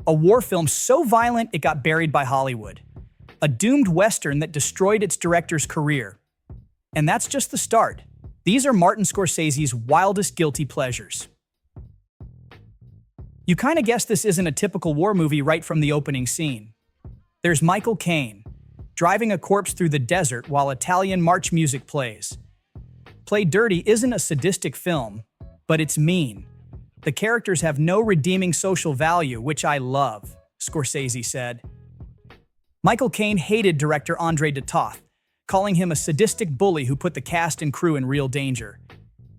a war film so violent it got buried by Hollywood. A doomed Western that destroyed its director's career. And that's just the start. These are Martin Scorsese's wildest guilty pleasures. You kinda guess this isn't a typical war movie right from the opening scene. There's Michael Caine, driving a corpse through the desert while Italian march music plays. Play Dirty isn't a sadistic film, but it's mean. The characters have no redeeming social value, which I love, Scorsese said. Michael Caine hated director Andre de Toth, calling him a sadistic bully who put the cast and crew in real danger.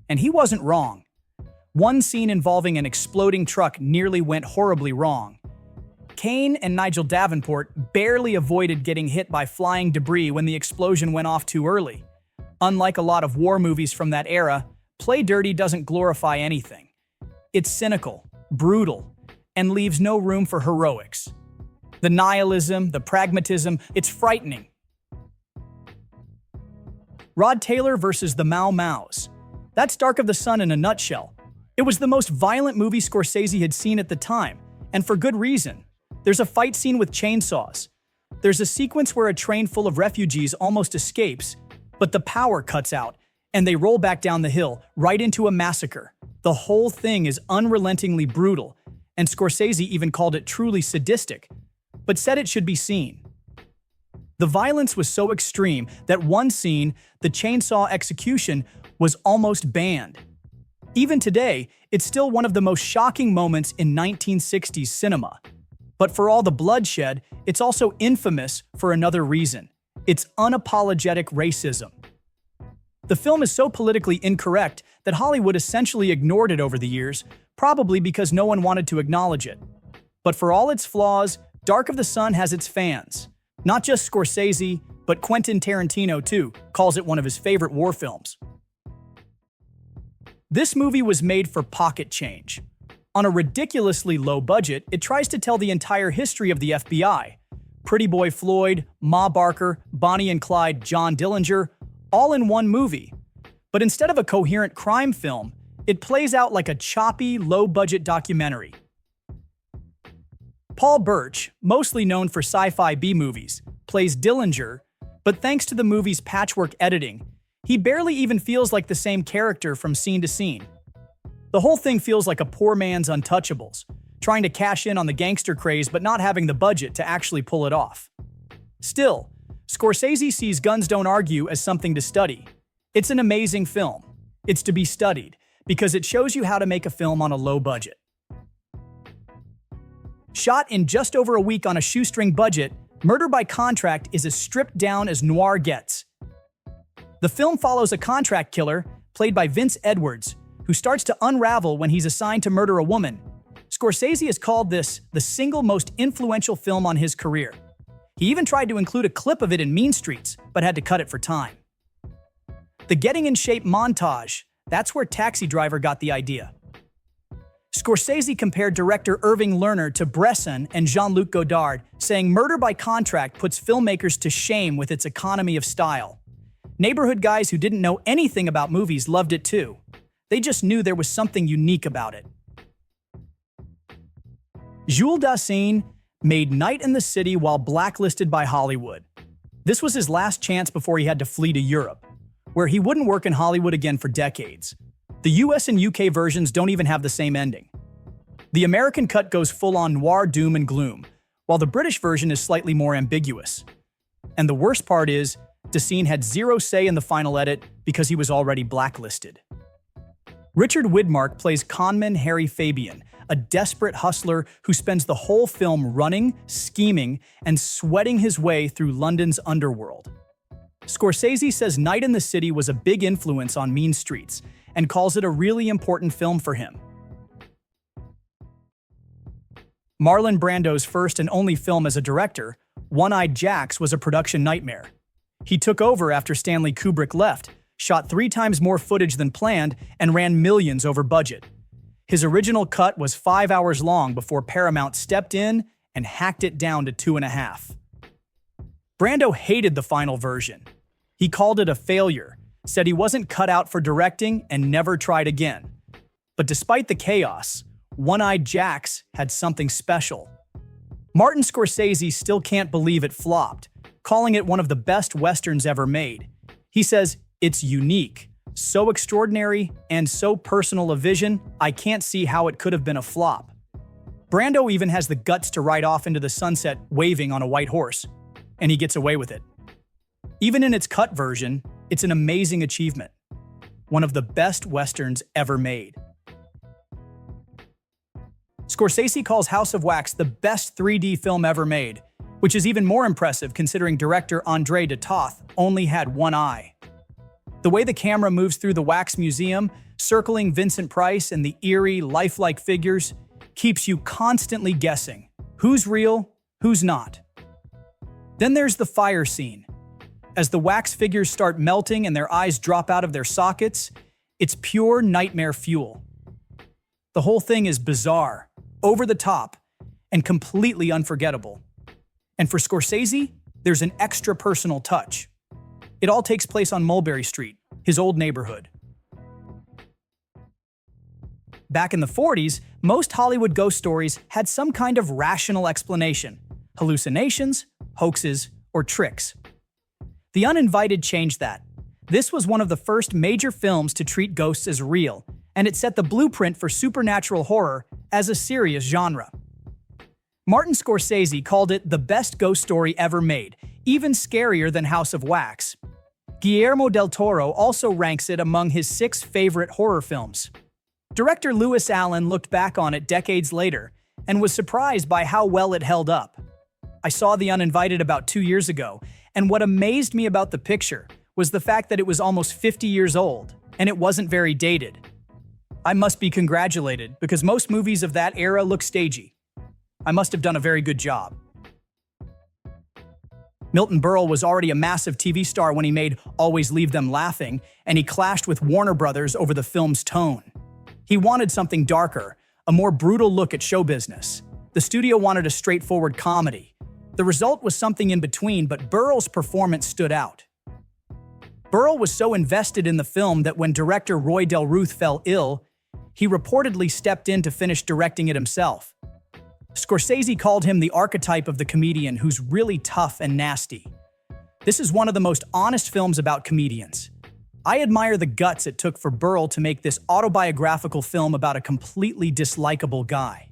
And he wasn't wrong. One scene involving an exploding truck nearly went horribly wrong. Caine and Nigel Davenport barely avoided getting hit by flying debris when the explosion went off too early. Unlike a lot of war movies from that era, Play Dirty doesn't glorify anything. It's cynical, brutal, and leaves no room for heroics. The nihilism, the pragmatism, it's frightening. Rod Taylor versus the Mau Maus. That's Dark of the Sun in a nutshell. It was the most violent movie Scorsese had seen at the time, and for good reason. There's a fight scene with chainsaws. There's a sequence where a train full of refugees almost escapes, but the power cuts out, and they roll back down the hill, right into a massacre. The whole thing is unrelentingly brutal, and Scorsese even called it truly sadistic, but said it should be seen. The violence was so extreme that one scene, the chainsaw execution, was almost banned. Even today, it's still one of the most shocking moments in 1960s cinema. But for all the bloodshed, it's also infamous for another reason. It's unapologetic racism. The film is so politically incorrect that Hollywood essentially ignored it over the years, probably because no one wanted to acknowledge it. But for all its flaws, Dark of the Sun has its fans. Not just Scorsese, but Quentin Tarantino too, calls it one of his favorite war films. This movie was made for pocket change. On a ridiculously low budget, it tries to tell the entire history of the FBI. Pretty Boy Floyd, Ma Barker, Bonnie and Clyde, John Dillinger, all in one movie. But instead of a coherent crime film, it plays out like a choppy, low-budget documentary. Paul Birch, mostly known for sci-fi B-movies, plays Dillinger, but thanks to the movie's patchwork editing, he barely even feels like the same character from scene to scene. The whole thing feels like a poor man's Untouchables, trying to cash in on the gangster craze but not having the budget to actually pull it off. Still, Scorsese sees Guns Don't Argue as something to study. It's an amazing film. It's to be studied, because it shows you how to make a film on a low budget. Shot in just over a week on a shoestring budget, Murder by Contract is as stripped down as Noir gets. The film follows a contract killer, played by Vince Edwards, who starts to unravel when he's assigned to murder a woman. Scorsese has called this the single most influential film on his career. He even tried to include a clip of it in Mean Streets, but had to cut it for time. The Getting in Shape montage, that's where Taxi Driver got the idea. Scorsese compared director Irving Lerner to Bresson and Jean-Luc Godard, saying Murder by Contract puts filmmakers to shame with its economy of style. Neighborhood guys who didn't know anything about movies loved it too. They just knew there was something unique about it. Jules Dassin made Night in the City while blacklisted by Hollywood. This was his last chance before he had to flee to Europe, where he wouldn't work in Hollywood again for decades. The US and UK versions don't even have the same ending. The American cut goes full-on noir doom and gloom, while the British version is slightly more ambiguous. And the worst part is, Dassin had zero say in the final edit because he was already blacklisted. Richard Widmark plays conman Harry Fabian, a desperate hustler who spends the whole film running, scheming, and sweating his way through London's underworld. Scorsese says Night in the City was a big influence on Mean Streets, and calls it a really important film for him. Marlon Brando's first and only film as a director, One-Eyed Jacks, was a production nightmare. He took over after Stanley Kubrick left, shot 3 times more footage than planned, and ran millions over budget. His original cut was 5 hours long before Paramount stepped in and hacked it down to 2.5. Brando hated the final version. He called it a failure, said he wasn't cut out for directing, and never tried again. But despite the chaos, One-Eyed Jacks had something special. Martin Scorsese still can't believe it flopped, calling it one of the best westerns ever made. He says, "It's unique, so extraordinary, and so personal a vision, I can't see how it could have been a flop." Brando even has the guts to ride off into the sunset waving on a white horse, and he gets away with it. Even in its cut version, it's an amazing achievement. One of the best westerns ever made. Scorsese calls House of Wax the best 3D film ever made, which is even more impressive considering director Andre de Toth only had one eye. The way the camera moves through the Wax Museum, circling Vincent Price and the eerie, lifelike figures, keeps you constantly guessing who's real, who's not. Then there's the fire scene. As the wax figures start melting and their eyes drop out of their sockets, it's pure nightmare fuel. The whole thing is bizarre, over the top, and completely unforgettable. And for Scorsese, there's an extra personal touch. It all takes place on Mulberry Street, his old neighborhood. Back in the 40s, most Hollywood ghost stories had some kind of rational explanation: hallucinations, hoaxes, or tricks. The Uninvited changed that. This was one of the first major films to treat ghosts as real, and it set the blueprint for supernatural horror as a serious genre. Martin Scorsese called it the best ghost story ever made, even scarier than House of Wax. Guillermo del Toro also ranks it among his 6 favorite horror films. Director Lewis Allen looked back on it decades later and was surprised by how well it held up. I saw The Uninvited about 2 years ago, and what amazed me about the picture was the fact that it was almost 50 years old, and it wasn't very dated. I must be congratulated, because most movies of that era look stagey. I must have done a very good job. Milton Berle was already a massive TV star when he made Always Leave Them Laughing, and he clashed with Warner Brothers over the film's tone. He wanted something darker, a more brutal look at show business. The studio wanted a straightforward comedy. The result was something in between, but Berle's performance stood out. Berle was so invested in the film that when director Roy Del Ruth fell ill, he reportedly stepped in to finish directing it himself. Scorsese called him the archetype of the comedian who's really tough and nasty. This is one of the most honest films about comedians. I admire the guts it took for Berle to make this autobiographical film about a completely dislikable guy.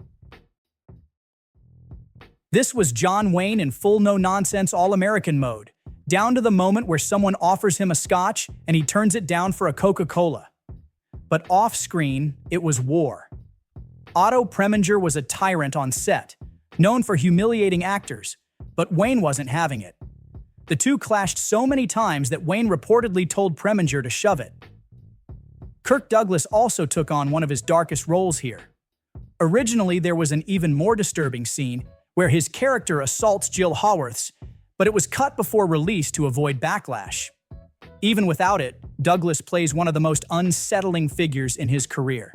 This was John Wayne in full no-nonsense all-American mode, down to the moment where someone offers him a scotch and he turns it down for a Coca-Cola. But off-screen, it was war. Otto Preminger was a tyrant on set, known for humiliating actors, but Wayne wasn't having it. The two clashed so many times that Wayne reportedly told Preminger to shove it. Kirk Douglas also took on one of his darkest roles here. Originally, there was an even more disturbing scene where his character assaults Jill Haworth's, but it was cut before release to avoid backlash. Even without it, Douglas plays one of the most unsettling figures in his career.